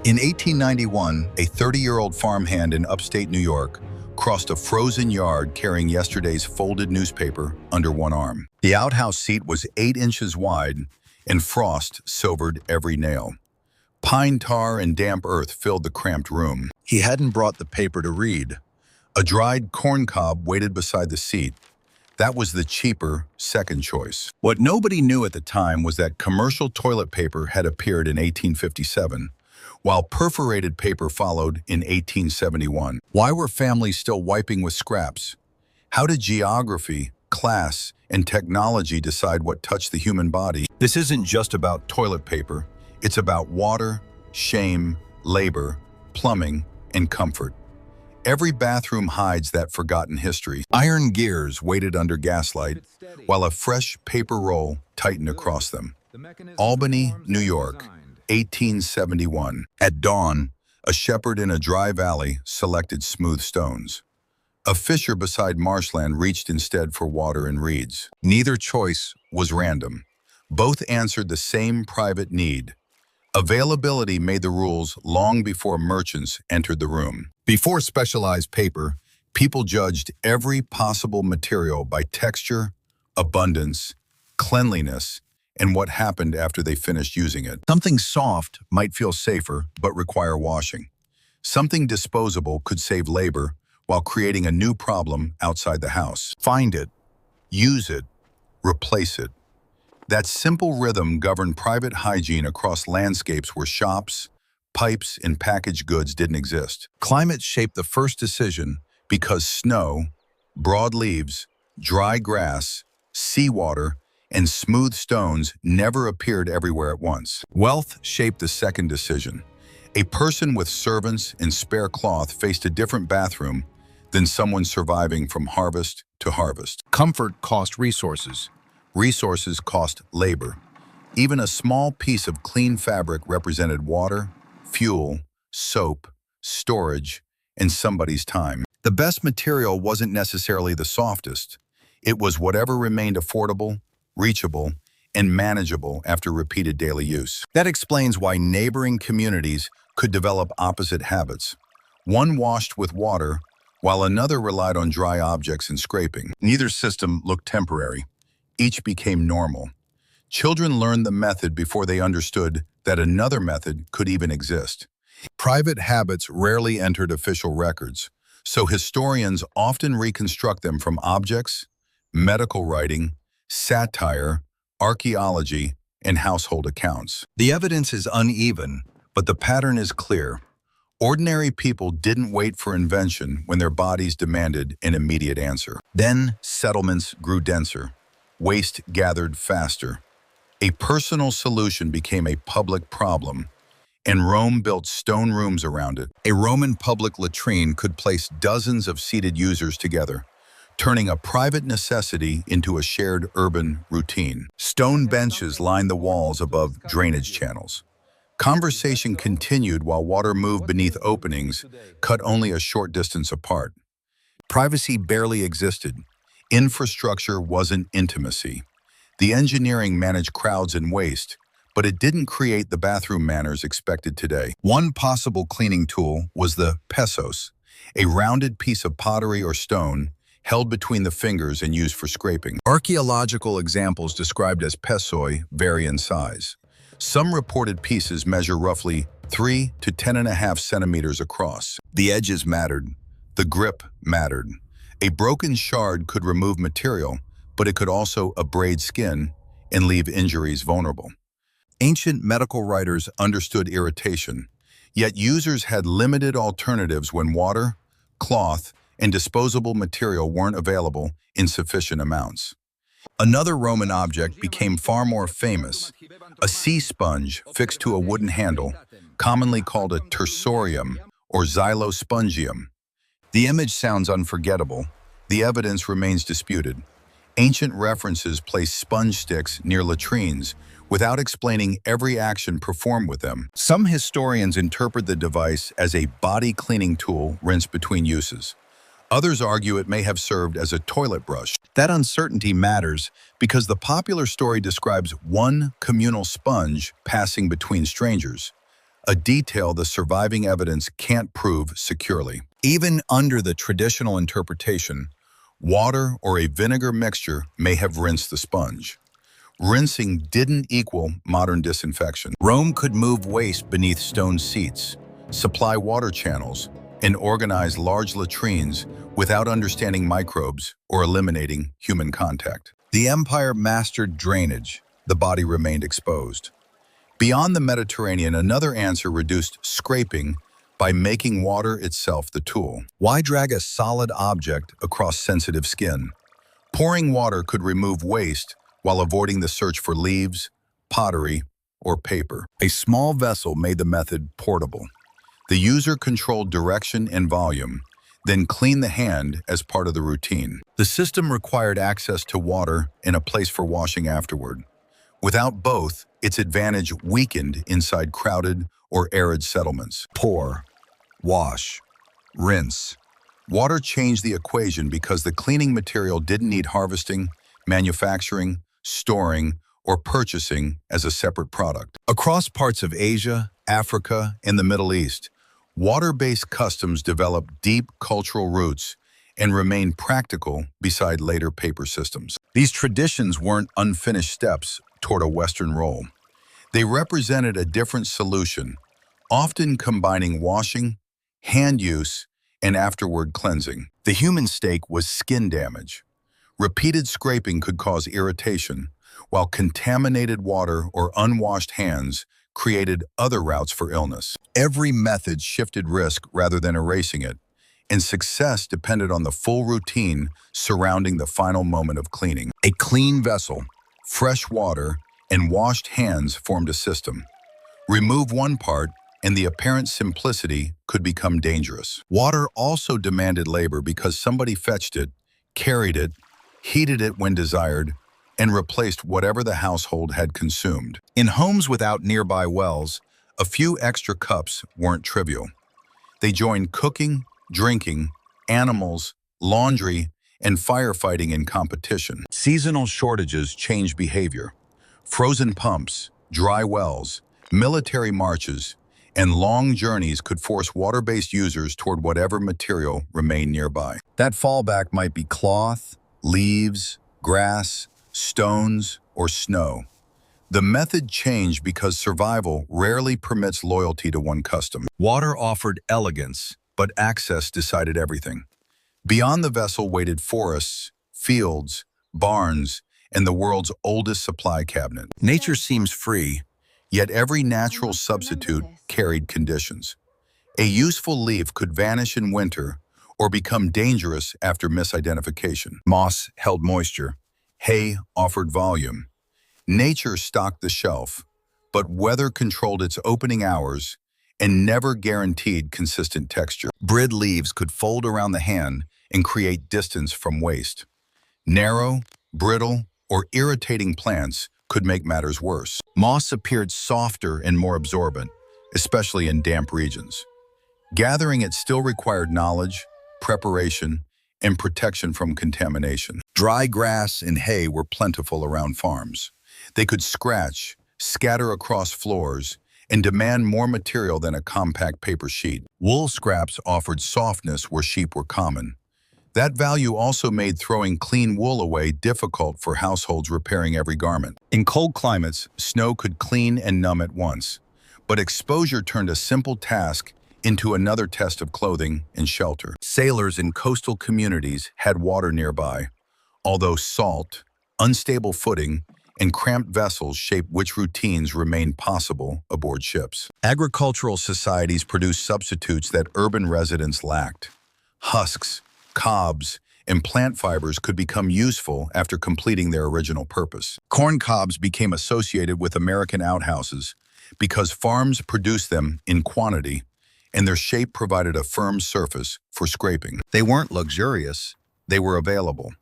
In 1891, a 30-year-old farmhand in upstate New York crossed a frozen yard carrying yesterday's folded newspaper under one arm. The outhouse seat was 8 inches wide, and frost silvered every nail. Pine tar and damp earth filled the cramped room. He hadn't brought the paper to read. A dried corn cob waited beside the seat. That was the cheaper second choice. What nobody knew at the time was that commercial toilet paper had appeared in 1857, while perforated paper followed in 1871. Why were families still wiping with scraps? How did geography, class, and technology decide what touched the human body? This isn't just about toilet paper. It's about water, shame, labor, plumbing, and comfort. Every bathroom hides that forgotten history. Iron gears waited under gaslight, while a fresh paper roll tightened across them. Albany, New York, 1871. At dawn, a shepherd in a dry valley selected smooth stones. A fisher beside marshland reached instead for water and reeds. Neither choice was random. Both answered the same private need. Availability made the rules long before merchants entered the room. Before specialized paper, people judged every possible material by texture, abundance, cleanliness, and what happened after they finished using it. Something soft might feel safer but require washing. Something disposable could save labor while creating a new problem outside the house. Find it, use it, replace it. That simple rhythm governed private hygiene across landscapes where shops, pipes, and packaged goods didn't exist. Climate shaped the first decision because snow, broad leaves, dry grass, seawater, and smooth stones never appeared everywhere at once. Wealth shaped the second decision. A person with servants and spare cloth faced a different bathroom than someone surviving from harvest to harvest. Comfort cost resources. Resources cost labor. Even a small piece of clean fabric represented water, fuel, soap, storage, and somebody's time. The best material wasn't necessarily the softest. It was whatever remained affordable, reachable, and manageable after repeated daily use. That explains why neighboring communities could develop opposite habits. One washed with water, while another relied on dry objects and scraping. Neither system looked temporary. Each became normal. Children learned the method before they understood that another method could even exist. Private habits rarely entered official records, so historians often reconstruct them from objects, medical writing, satire, archaeology, and household accounts. The evidence is uneven, but the pattern is clear. Ordinary people didn't wait for invention when their bodies demanded an immediate answer. Then settlements grew denser. Waste gathered faster. A personal solution became a public problem, and Rome built stone rooms around it. A Roman public latrine could place dozens of seated users together, turning a private necessity into a shared urban routine. Stone benches lined the walls above drainage channels. Conversation continued while water moved beneath openings cut only a short distance apart. Privacy barely existed. Infrastructure wasn't intimacy. The engineering managed crowds and waste, but it didn't create the bathroom manners expected today. One possible cleaning tool was the pesos, a rounded piece of pottery or stone held between the fingers and used for scraping. Archaeological examples described as pesoi vary in size. Some reported pieces measure roughly 3 to 10.5 centimeters across. The edges mattered. The grip mattered. A broken shard could remove material, but it could also abrade skin and leave injuries vulnerable. Ancient medical writers understood irritation, yet users had limited alternatives when water, cloth, and disposable material weren't available in sufficient amounts. Another Roman object became far more famous, a sea sponge fixed to a wooden handle, commonly called a tersorium or xylospongium. The image sounds unforgettable. The evidence remains disputed. Ancient references place sponge sticks near latrines without explaining every action performed with them. Some historians interpret the device as a body cleaning tool rinsed between uses. Others argue it may have served as a toilet brush. That uncertainty matters because the popular story describes one communal sponge passing between strangers. a detail the surviving evidence can't prove securely. Even under the traditional interpretation, water or a vinegar mixture may have rinsed the sponge. Rinsing didn't equal modern disinfection. Rome could move waste beneath stone seats, supply water channels, and organize large latrines without understanding microbes or eliminating human contact. The empire mastered drainage. The body remained exposed. Beyond the Mediterranean, another answer reduced scraping by making water itself the tool. Why drag a solid object across sensitive skin? Pouring water could remove waste while avoiding the search for leaves, pottery, or paper. A small vessel made the method portable. The user controlled direction and volume, then cleaned the hand as part of the routine. The system required access to water and a place for washing afterward. Without both, its advantage weakened inside crowded or arid settlements. Pour, wash, rinse. Water changed the equation because the cleaning material didn't need harvesting, manufacturing, storing, or purchasing as a separate product. Across parts of Asia, Africa, and the Middle East, water-based customs developed deep cultural roots and remained practical beside later paper systems. These traditions weren't unfinished steps toward a Western role. They represented a different solution, often combining washing, hand use, and afterward cleansing. The human stake was skin damage. Repeated scraping could cause irritation, while contaminated water or unwashed hands created other routes for illness. Every method shifted risk rather than erasing it, and success depended on the full routine surrounding the final moment of cleaning. A clean vessel, fresh water, and washed hands formed a system. Remove one part, and the apparent simplicity could become dangerous. Water also demanded labor because somebody fetched it, carried it, heated it when desired, and replaced whatever the household had consumed. In homes without nearby wells, a few extra cups weren't trivial. They joined cooking, drinking, animals, laundry, and firefighting in competition. Seasonal shortages changed behavior. Frozen pumps, dry wells, military marches, and long journeys could force water-based users toward whatever material remained nearby. That fallback might be cloth, leaves, grass, stones, or snow. The method changed because survival rarely permits loyalty to one custom. Water offered elegance, but access decided everything. Beyond the vessel waited forests, fields, barns, and the world's oldest supply cabinet. Nature seems free, yet every natural substitute carried conditions. A useful leaf could vanish in winter or become dangerous after misidentification. Moss held moisture. Hay offered volume. Nature stocked the shelf, but weather controlled its opening hours and never guaranteed consistent texture. Brid leaves could fold around the hand and create distance from waste. Narrow, brittle, or irritating plants could make matters worse. Moss appeared softer and more absorbent, especially in damp regions. Gathering it still required knowledge, preparation, and protection from contamination. Dry grass and hay were plentiful around farms. They could scratch, scatter across floors, and demand more material than a compact paper sheet. Wool scraps offered softness where sheep were common. That value also made throwing clean wool away difficult for households repairing every garment. In cold climates, snow could clean and numb at once, but exposure turned a simple task into another test of clothing and shelter. Sailors in coastal communities had water nearby, although salt, unstable footing, and cramped vessels shaped which routines remained possible aboard ships. Agricultural societies produced substitutes that urban residents lacked. Husks, cobs, and plant fibers could become useful after completing their original purpose. Corn cobs became associated with American outhouses because farms produced them in quantity, and their shape provided a firm surface for scraping. They weren't luxurious, they were available.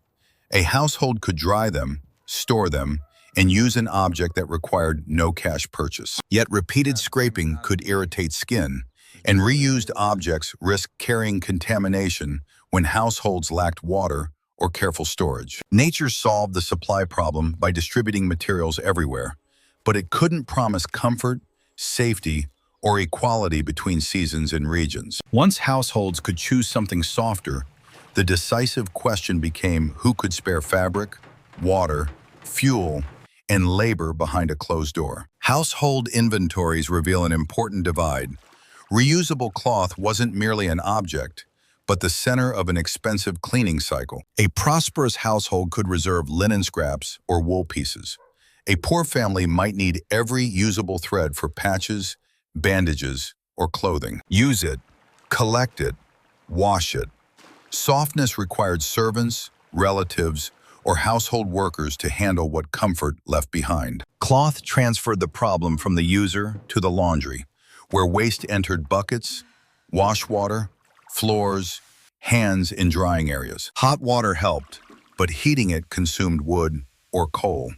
A household could dry them, store them, and use an object that required no cash purchase. Yet repeated scraping could irritate skin, and reused objects risked carrying contamination when households lacked water or careful storage. Nature solved the supply problem by distributing materials everywhere, but it couldn't promise comfort, safety, or equality between seasons and regions. Once households could choose something softer, the decisive question became who could spare fabric, water, fuel, and labor behind a closed door. Household inventories reveal an important divide. Reusable cloth wasn't merely an object, but the center of an expensive cleaning cycle. A prosperous household could reserve linen scraps or wool pieces. A poor family might need every usable thread for patches, bandages, or clothing. Use it, collect it, wash it. Softness required servants, relatives, or household workers to handle what comfort left behind. Cloth transferred the problem from the user to the laundry, where waste entered buckets, wash water, floors, hands in drying areas. Hot water helped, but heating it consumed wood or coal.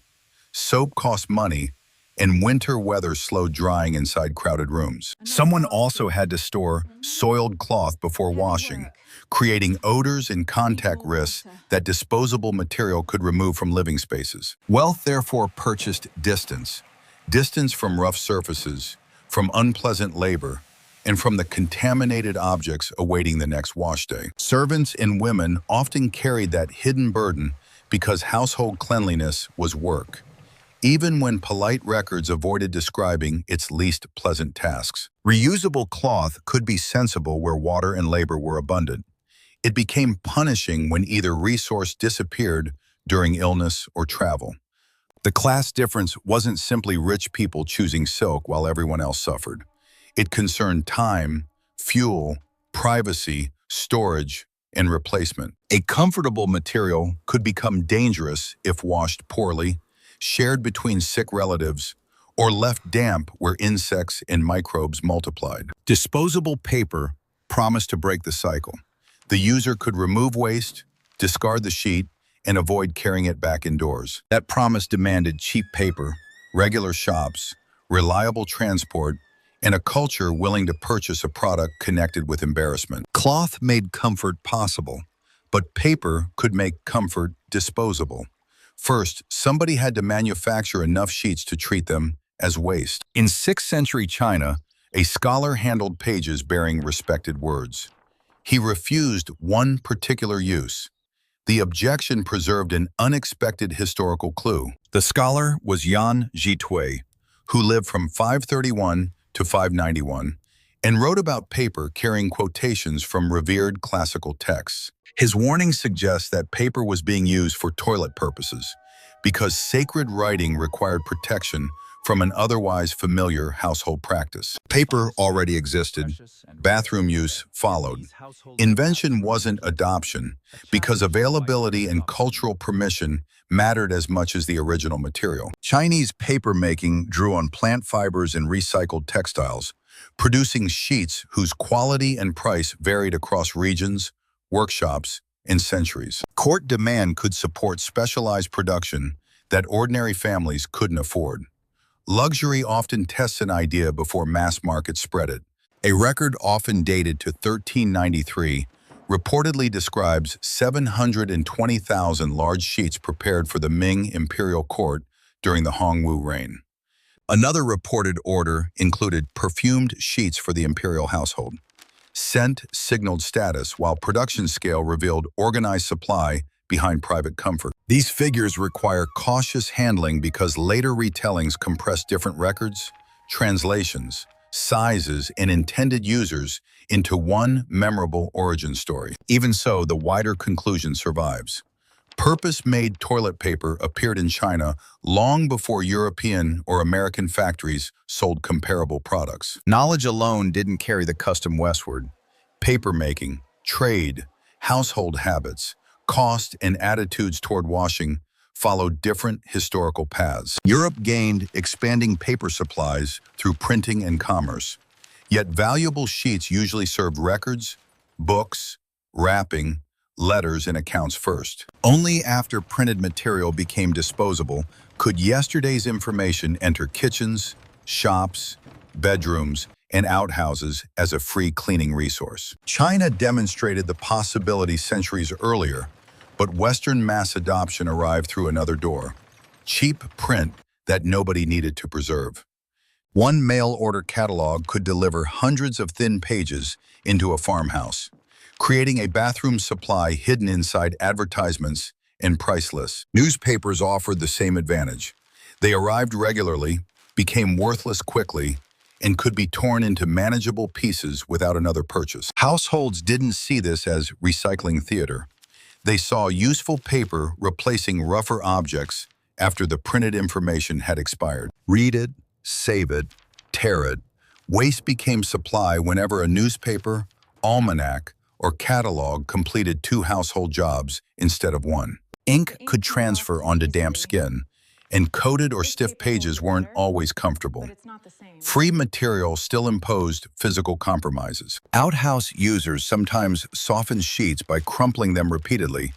Soap cost money, and winter weather slowed drying inside crowded rooms. Someone also had to store soiled cloth before washing, creating odors and contact risks that disposable material could remove from living spaces. Wealth therefore purchased distance. Distance from rough surfaces, from unpleasant labor, and from the contaminated objects awaiting the next wash day. Servants and women often carried that hidden burden because household cleanliness was work, even when polite records avoided describing its least pleasant tasks. Reusable cloth could be sensible where water and labor were abundant. It became punishing when either resource disappeared during illness or travel. The class difference wasn't simply rich people choosing silk while everyone else suffered. It concerned time, fuel, privacy, storage, and replacement. A comfortable material could become dangerous if washed poorly, shared between sick relatives, or left damp where insects and microbes multiplied. Disposable paper promised to break the cycle. The user could remove waste, discard the sheet, and avoid carrying it back indoors. That promise demanded cheap paper, regular shops, reliable transport, and a culture willing to purchase a product connected with embarrassment. Cloth made comfort possible, but paper could make comfort disposable. First, somebody had to manufacture enough sheets to treat them as waste. In 6th century China, a scholar handled pages bearing respected words. He refused one particular use. The objection preserved an unexpected historical clue. The scholar was Yan Zhitui, who lived from 531 to 591 and wrote about paper carrying quotations from revered classical texts. His warning suggests that paper was being used for toilet purposes because sacred writing required protection from an otherwise familiar household practice. Paper already existed. Bathroom use followed. Invention wasn't adoption because availability and cultural permission mattered as much as the original material. Chinese paper making drew on plant fibers and recycled textiles, producing sheets whose quality and price varied across regions, workshops, and centuries. Court demand could support specialized production that ordinary families couldn't afford. Luxury often tests an idea before mass markets spread it. A record often dated to 1393 reportedly describes 720,000 large sheets prepared for the Ming imperial court during the Hongwu reign. Another reported order included perfumed sheets for the imperial household. Scent signaled status, while production scale revealed organized supply behind private comfort. These figures require cautious handling because later retellings compress different records, translations, sizes, and intended users into one memorable origin story. Even so, the wider conclusion survives. Purpose-made toilet paper appeared in China long before European or American factories sold comparable products. Knowledge alone didn't carry the custom westward. Paper making, trade, household habits, cost, and attitudes toward washing followed different historical paths. Europe gained expanding paper supplies through printing and commerce, yet valuable sheets usually served records, books, wrapping, letters, and accounts first. Only after printed material became disposable could yesterday's information enter kitchens, shops, bedrooms, and outhouses as a free cleaning resource. China demonstrated the possibility centuries earlier, but Western mass adoption arrived through another door: cheap print that nobody needed to preserve. One mail-order catalog could deliver hundreds of thin pages into a farmhouse, creating a bathroom supply hidden inside advertisements and price lists. Newspapers offered the same advantage. They arrived regularly, became worthless quickly, and could be torn into manageable pieces without another purchase. Households didn't see this as recycling theater. They saw useful paper replacing rougher objects after the printed information had expired. Read it, save it, tear it. Waste became supply whenever a newspaper, almanac, or catalog completed 2 household jobs instead of 1. Ink could transfer onto damp skin, and coated or stiff pages weren't always comfortable. Free material still imposed physical compromises. Outhouse users sometimes softened sheets by crumpling them repeatedly,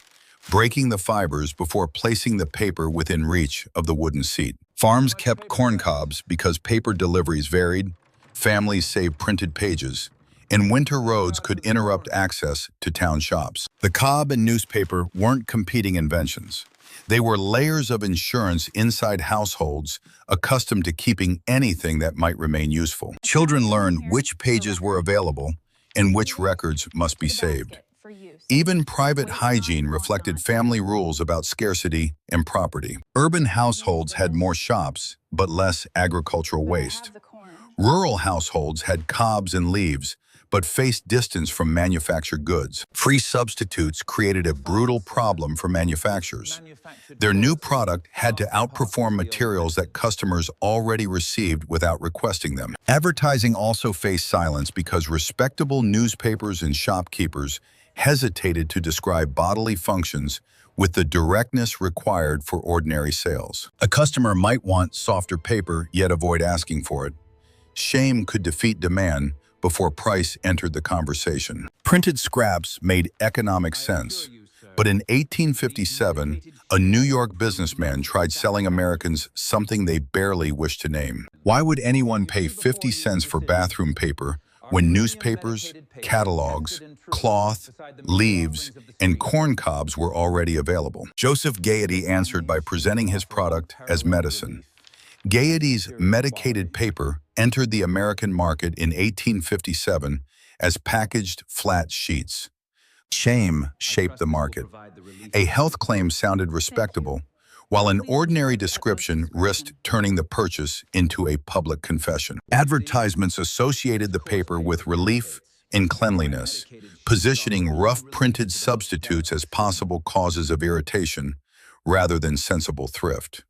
breaking the fibers before placing the paper within reach of the wooden seat. Farms kept corn cobs because paper deliveries varied, families saved printed pages, and winter roads could interrupt access to town shops. The cob and newspaper weren't competing inventions. They were layers of insurance inside households accustomed to keeping anything that might remain useful. Children learned which pages were available and which records must be saved. Even private hygiene reflected family rules about scarcity and property. Urban households had more shops, but less agricultural waste. Rural households had cobs and leaves, but faced distance from manufactured goods. Free substitutes created a brutal problem for manufacturers. Their new product had to outperform materials that customers already received without requesting them. Advertising also faced silence because respectable newspapers and shopkeepers hesitated to describe bodily functions with the directness required for ordinary sales. A customer might want softer paper, yet avoid asking for it. Shame could defeat demand before price entered the conversation. Printed scraps made economic sense, but in 1857, a New York businessman tried selling Americans something they barely wished to name. Why would anyone pay 50 cents for bathroom paper when newspapers, catalogs, cloth, leaves, and corn cobs were already available? Joseph Gaiety answered by presenting his product as medicine. Gaiety's medicated paper entered the American market in 1857 as packaged flat sheets. Shame shaped the market. A health claim sounded respectable, while an ordinary description risked turning the purchase into a public confession. Advertisements associated the paper with relief and cleanliness, positioning rough printed substitutes as possible causes of irritation rather than sensible thrift.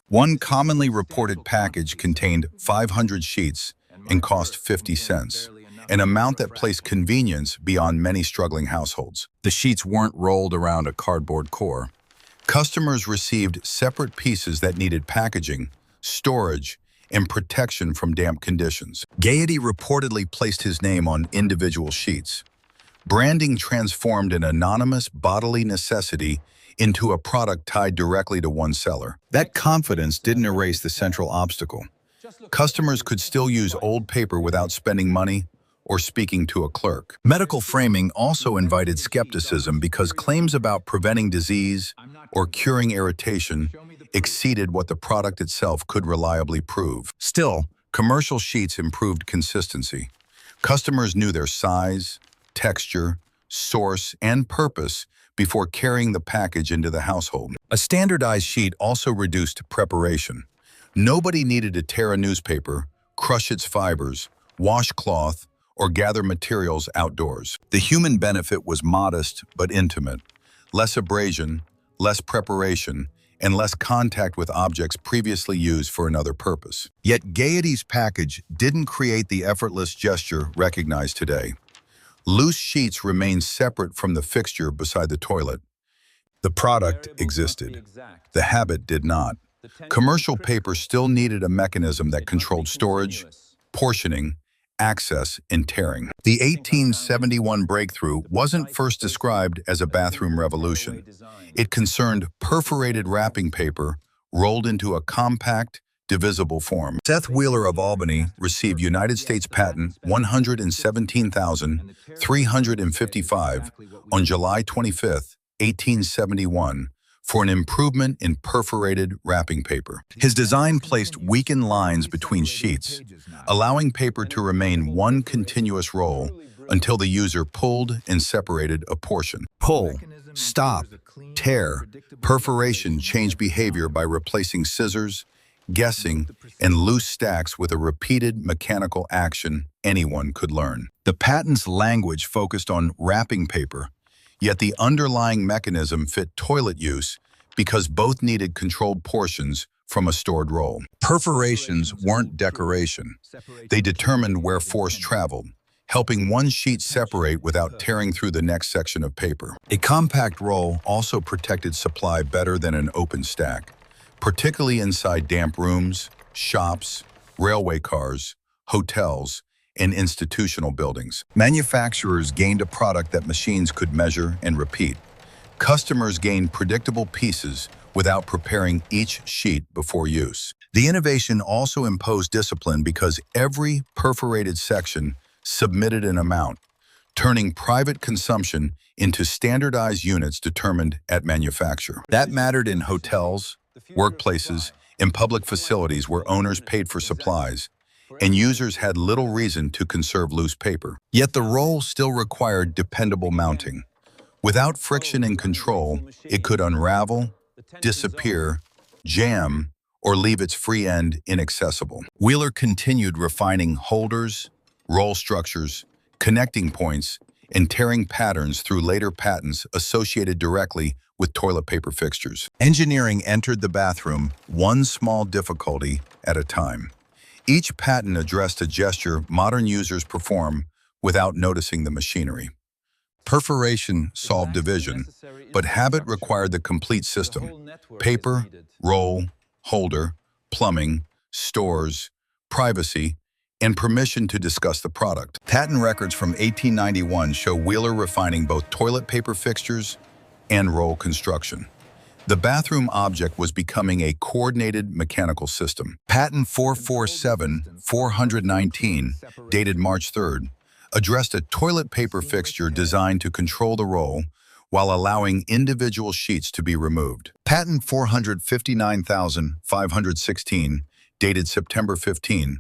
One commonly reported package contained 500 sheets and cost 50 cents, an amount that placed convenience beyond many struggling households. The sheets weren't rolled around a cardboard core. Customers received separate pieces that needed packaging, storage, and protection from damp conditions. Gaiety reportedly placed his name on individual sheets. Branding transformed an anonymous bodily necessity into a product tied directly to one seller. That confidence didn't erase the central obstacle. Customers could still use old paper without spending money or speaking to a clerk. Medical framing also invited skepticism because claims about preventing disease or curing irritation exceeded what the product itself could reliably prove. Still, commercial sheets improved consistency. Customers knew their size, texture, source, and purpose before carrying the package into the household. A standardized sheet also reduced preparation. Nobody needed to tear a newspaper, crush its fibers, wash cloth, or gather materials outdoors. The human benefit was modest but intimate. Less abrasion, less preparation, and less contact with objects previously used for another purpose. Yet Gaiety's package didn't create the effortless gesture recognized today. Loose sheets remained separate from the fixture beside the toilet. The product existed. The habit did not. Commercial paper still needed a mechanism that controlled storage, portioning, access, and tearing. The 1871 breakthrough wasn't first described as a bathroom revolution. It concerned perforated wrapping paper rolled into a compact, divisible form. Seth Wheeler of Albany received United States Patent 117,355 on July 25, 1871, for an improvement in perforated wrapping paper. His design placed weakened lines between sheets, allowing paper to remain one continuous roll until the user pulled and separated a portion. Pull, stop, tear, perforation changed behavior by replacing scissors, guessing, and loose stacks with a repeated mechanical action anyone could learn. The patent's language focused on wrapping paper, yet the underlying mechanism fit toilet use because both needed controlled portions from a stored roll. Perforations weren't decoration. They determined where force traveled, helping one sheet separate without tearing through the next section of paper. A compact roll also protected supply better than an open stack, particularly inside damp rooms, shops, railway cars, hotels, and institutional buildings. Manufacturers gained a product that machines could measure and repeat. Customers gained predictable pieces without preparing each sheet before use. The innovation also imposed discipline because every perforated section submitted an amount, turning private consumption into standardized units determined at manufacture. That mattered in hotels, workplaces, and public facilities where owners paid for supplies, and users had little reason to conserve loose paper. Yet the roll still required dependable mounting. Without friction and control, it could unravel, disappear, jam, or leave its free end inaccessible. Wheeler continued refining holders, roll structures, connecting points, and tearing patterns through later patents associated directly with toilet paper fixtures. Engineering entered the bathroom one small difficulty at a time. Each patent addressed a gesture modern users perform without noticing the machinery. Perforation solved division, but habit required the complete system: paper, roll, holder, plumbing, stores, privacy, and permission to discuss the product. Patent records from 1891 show Wheeler refining both toilet paper fixtures and roll construction. The bathroom object was becoming a coordinated mechanical system. Patent 447-419, dated March 3rd, addressed a toilet paper fixture designed to control the roll while allowing individual sheets to be removed. Patent 459,516, dated September 15,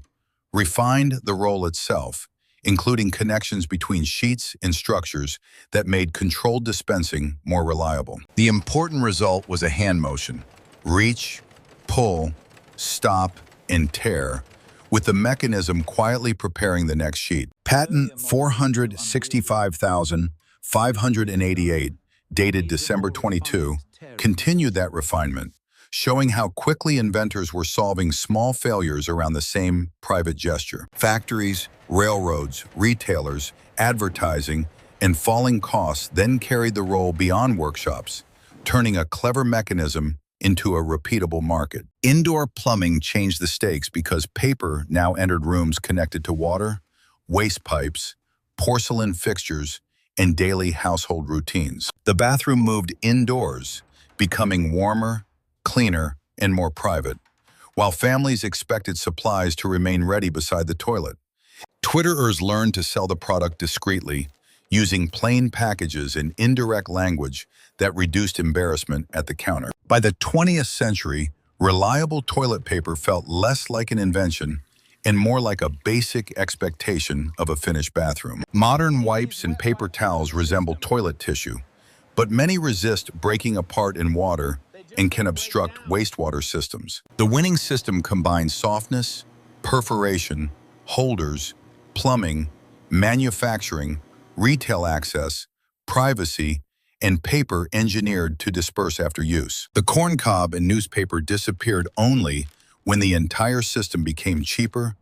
refined the roll itself, including connections between sheets and structures that made controlled dispensing more reliable. The important result was a hand motion: reach, pull, stop, and tear, with the mechanism quietly preparing the next sheet. Patent 465,588, dated December 22, continued that refinement, showing how quickly inventors were solving small failures around the same private gesture. Factories, railroads, retailers, advertising, and falling costs then carried the roll beyond workshops, turning a clever mechanism into a repeatable market. Indoor plumbing changed the stakes because paper now entered rooms connected to water, waste pipes, porcelain fixtures, and daily household routines. The bathroom moved indoors, becoming warmer, cleaner, and more private, while families expected supplies to remain ready beside the toilet. Twitterers learned to sell the product discreetly, using plain packages and indirect language that reduced embarrassment at the counter. By the 20th century, reliable toilet paper felt less like an invention and more like a basic expectation of a finished bathroom. Modern wipes and paper towels resemble toilet tissue, but many resist breaking apart in water and can obstruct wastewater systems. The winning system combines softness, perforation, holders, plumbing, manufacturing, retail access, privacy, and paper engineered to disperse after use. The corn cob and newspaper disappeared only when the entire system became cheaper,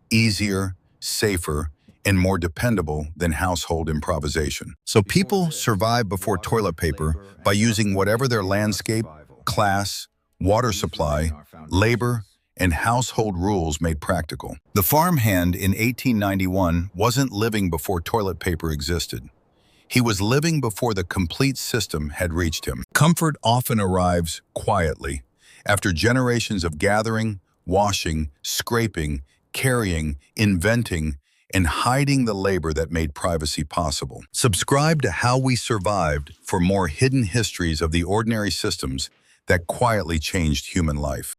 easier, safer, and more dependable than household improvisation. So people survived before toilet paper by using whatever their landscape, class, water supply, labor, and household rules made practical. The farmhand in 1891 wasn't living before toilet paper existed. He was living before the complete system had reached him. Comfort often arrives quietly, after generations of gathering, washing, scraping, carrying, inventing, and hiding the labor that made privacy possible. Subscribe to How We Survived for more hidden histories of the ordinary systems that quietly changed human life.